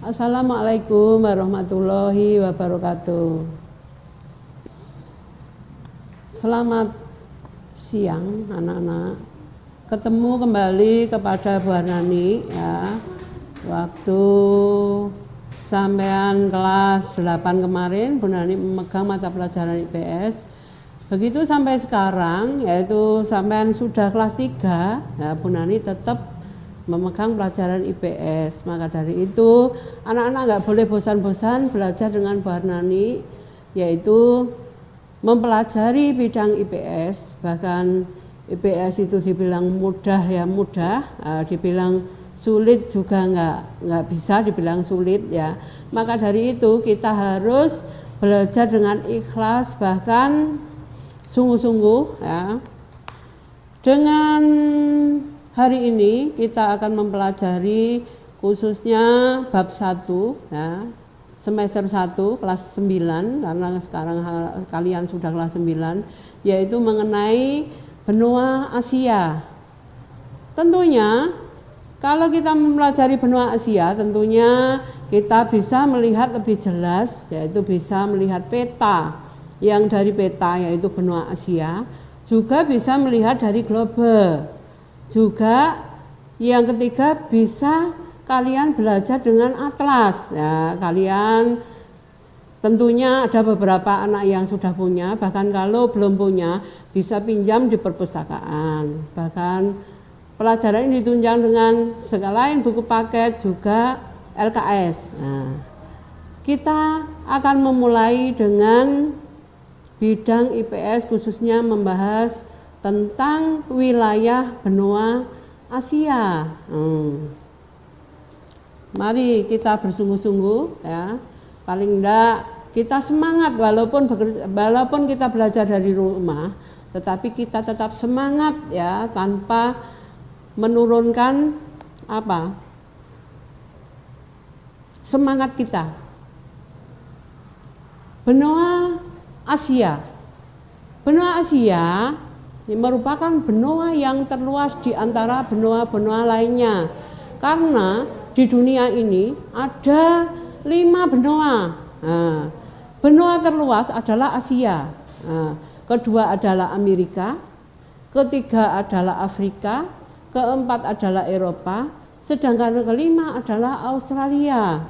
Assalamualaikum warahmatullahi wabarakatuh. Selamat siang anak-anak. Ketemu kembali kepada Bu Harnani ya. Waktu sampean kelas 8 kemarin Bu Harnani memegang mata pelajaran IPS. Begitu sampai sekarang, yaitu sampean sudah kelas 3, ya Bu Harnani tetap memegang pelajaran IPS. Maka dari itu anak-anak nggak boleh bosan-bosan belajar dengan Bu Harnani, yaitu mempelajari bidang IPS. Bahkan IPS itu dibilang mudah ya mudah, dibilang sulit juga nggak bisa dibilang sulit ya. Maka dari itu kita harus belajar dengan ikhlas, bahkan sungguh-sungguh ya. Dengan hari ini kita akan mempelajari khususnya bab 1 ya, semester 1 kelas 9, karena sekarang kalian sudah kelas 9, yaitu mengenai benua Asia. Tentunya kalau kita mempelajari benua Asia, tentunya kita bisa melihat lebih jelas, yaitu bisa melihat peta. Yang dari peta yaitu benua Asia, juga bisa melihat dari global. Juga yang ketiga bisa kalian belajar dengan atlas ya. Kalian tentunya ada beberapa anak yang sudah punya, bahkan kalau belum punya bisa pinjam di perpustakaan. Bahkan pelajaran ini ditunjang dengan selain buku paket juga LKS. Nah, kita akan memulai dengan bidang IPS, khususnya membahas tentang wilayah benua Asia. Mari kita bersungguh-sungguh ya. Paling enggak kita semangat, walaupun kita belajar dari rumah, tetapi kita tetap semangat ya, tanpa menurunkan semangat kita. Benua Asia. Benua Asia ini merupakan benua yang terluas di antara benua-benua lainnya, karena di dunia ini ada 5 benua. Nah, benua terluas adalah Asia. Nah, kedua adalah Amerika, ketiga adalah Afrika, keempat adalah Eropa, sedangkan kelima adalah Australia.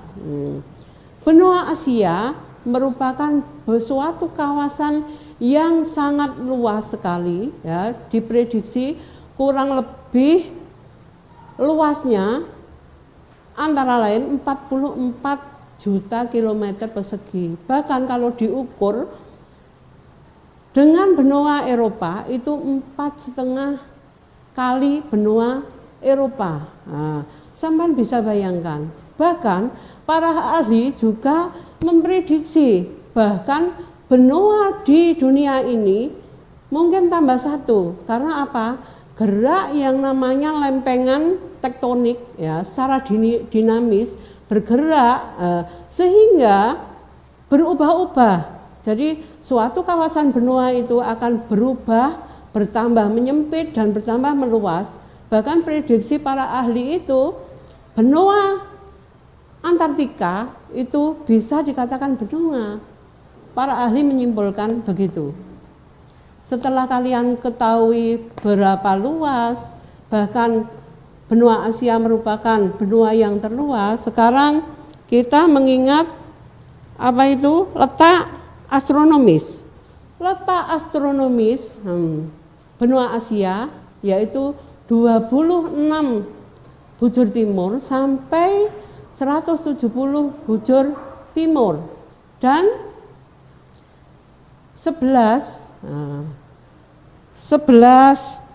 Benua Asia merupakan suatu kawasan yang sangat luas sekali ya, diprediksi kurang lebih luasnya antara lain 44 juta kilometer persegi. Bahkan kalau diukur dengan benua Eropa itu 4,5 kali benua Eropa. Nah, sampai bisa bayangkan. Bahkan para ahli juga memprediksi bahkan benua di dunia ini mungkin tambah 1. Karena apa? Gerak yang namanya lempengan tektonik ya, secara dinamis bergerak sehingga berubah-ubah. Jadi suatu kawasan benua itu akan berubah, bertambah menyempit dan bertambah meluas. Bahkan prediksi para ahli itu benua Antartika itu bisa dikatakan benua. Para ahli menyimpulkan begitu. Setelah kalian ketahui berapa luas, bahkan benua Asia merupakan benua yang terluas, sekarang kita mengingat letak astronomis. Letak astronomis benua Asia yaitu 26 bujur timur sampai 170 bujur timur dan 11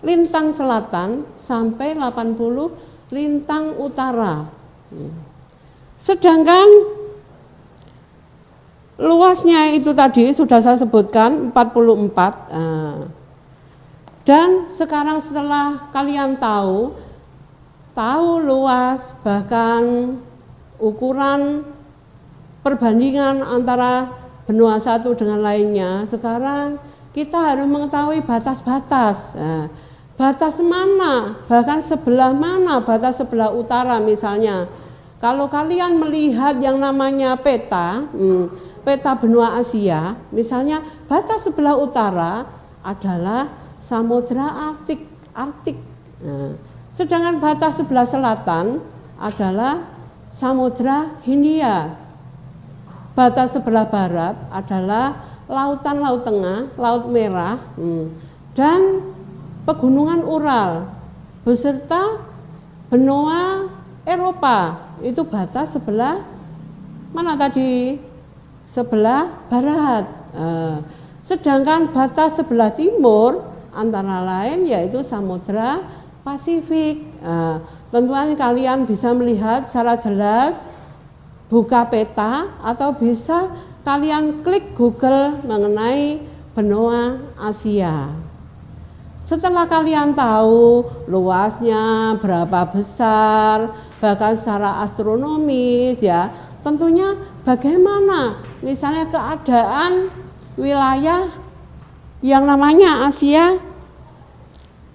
lintang selatan sampai 80 lintang utara. Sedangkan luasnya itu tadi sudah saya sebutkan 44. Dan sekarang setelah kalian tahu luas, bahkan ukuran perbandingan antara benua satu dengan lainnya, sekarang kita harus mengetahui batas-batas. Nah, batas mana, bahkan sebelah mana, batas sebelah utara misalnya Kalau kalian melihat yang namanya peta, peta benua Asia, misalnya batas sebelah utara adalah Samudra Arktik. Sedangkan batas sebelah selatan adalah Samudra Hindia. Batas sebelah barat adalah lautan Laut Tengah, Laut Merah, dan pegunungan Ural beserta benua Eropa. Itu batas sebelah mana tadi? Sebelah barat. Sedangkan batas sebelah timur antara lain yaitu Samudra Pasifik. Tentunya kalian bisa melihat secara jelas, buka peta atau bisa kalian klik Google mengenai benua Asia. Setelah kalian tahu luasnya berapa besar, bahkan secara astronomis ya, tentunya bagaimana misalnya keadaan wilayah yang namanya Asia,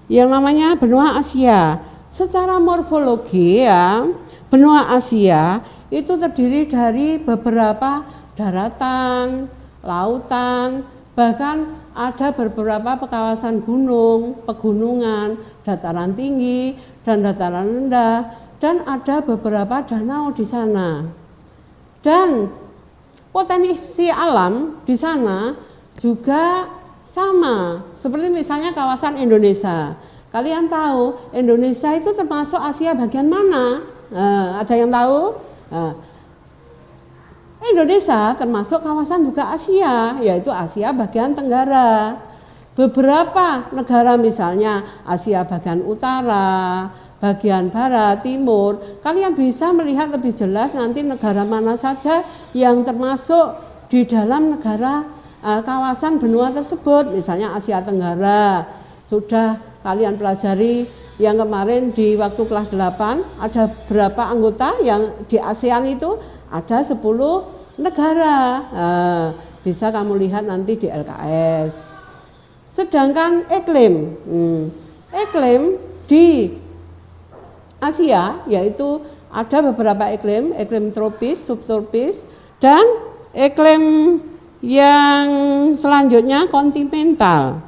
yang namanya benua Asia. Secara morfologi ya, benua Asia itu terdiri dari beberapa daratan, lautan, bahkan ada beberapa kawasan gunung, pegunungan, dataran tinggi dan dataran rendah, dan ada beberapa danau di sana. Dan potensi alam di sana juga sama seperti misalnya kawasan Indonesia. Kalian tahu Indonesia itu termasuk Asia bagian mana? Ada yang tahu? Indonesia termasuk kawasan juga Asia, yaitu Asia bagian Tenggara. Beberapa negara misalnya Asia bagian utara, bagian barat, timur, kalian bisa melihat lebih jelas nanti negara mana saja yang termasuk di dalam negara kawasan benua tersebut. Misalnya Asia Tenggara, sudah kalian pelajari yang kemarin di waktu kelas 8, ada berapa anggota yang di ASEAN itu? Ada 10 negara, bisa kamu lihat nanti di LKS. Sedangkan iklim di Asia yaitu ada beberapa iklim tropis, subtropis, dan iklim yang selanjutnya kontinental.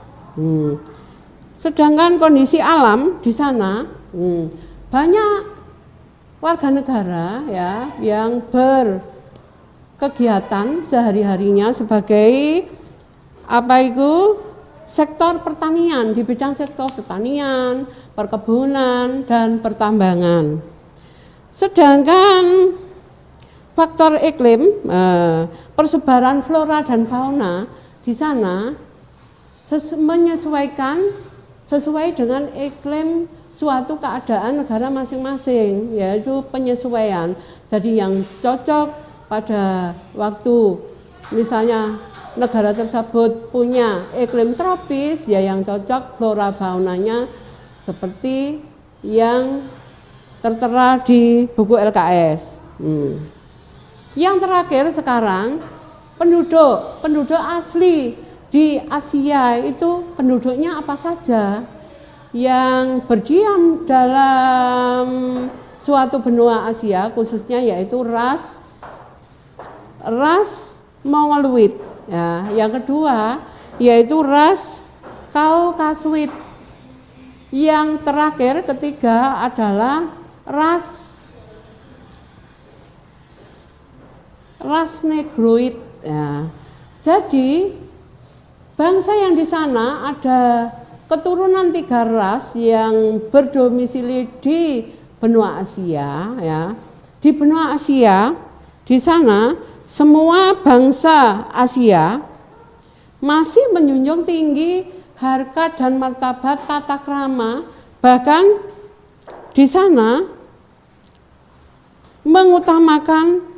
Sedangkan kondisi alam di sana banyak warga negara ya yang berkegiatan sehari-harinya sebagai sektor pertanian, di bidang sektor pertanian, perkebunan dan pertambangan. Sedangkan faktor iklim, persebaran flora dan fauna di sana menyesuaikan sesuai dengan iklim suatu keadaan negara masing-masing, yaitu penyesuaian. Jadi yang cocok pada waktu misalnya negara tersebut punya iklim tropis, ya yang cocok flora faunanya seperti yang tertera di buku LKS. Yang terakhir sekarang, penduduk asli di Asia itu penduduknya apa saja yang berdiam dalam suatu benua Asia khususnya, yaitu ras Mongoloid. Ya, yang kedua yaitu ras Kaukasuid. Yang terakhir ketiga adalah ras Negroid. Ya. Jadi bangsa yang di sana ada keturunan 3 ras yang berdomisili di benua Asia. Ya. Di benua Asia, di sana semua bangsa Asia masih menjunjung tinggi harkat dan martabat tata krama, bahkan di sana mengutamakan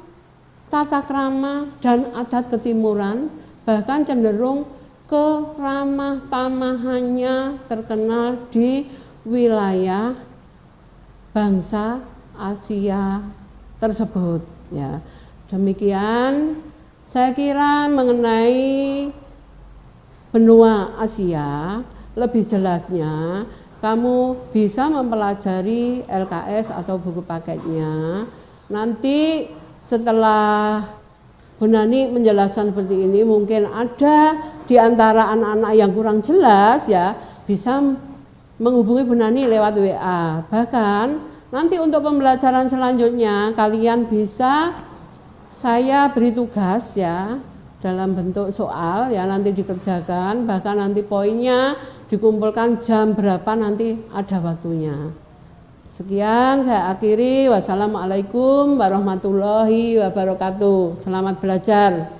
tata krama dan adat ketimuran, bahkan cenderung keramah tamahannya terkenal di wilayah bangsa Asia tersebut. Ya, demikian saya kira mengenai benua Asia. Lebih jelasnya kamu bisa mempelajari LKS atau buku paketnya. Nanti setelah Bu Nani menjelaskan seperti ini, mungkin ada di antara anak-anak yang kurang jelas ya, bisa menghubungi Bu Nani lewat WA. Bahkan nanti untuk pembelajaran selanjutnya kalian bisa saya beri tugas ya dalam bentuk soal ya, nanti dikerjakan, bahkan nanti poinnya dikumpulkan jam berapa nanti ada waktunya. Sekian saya akhiri. Wassalamualaikum warahmatullahi wabarakatuh. Selamat belajar.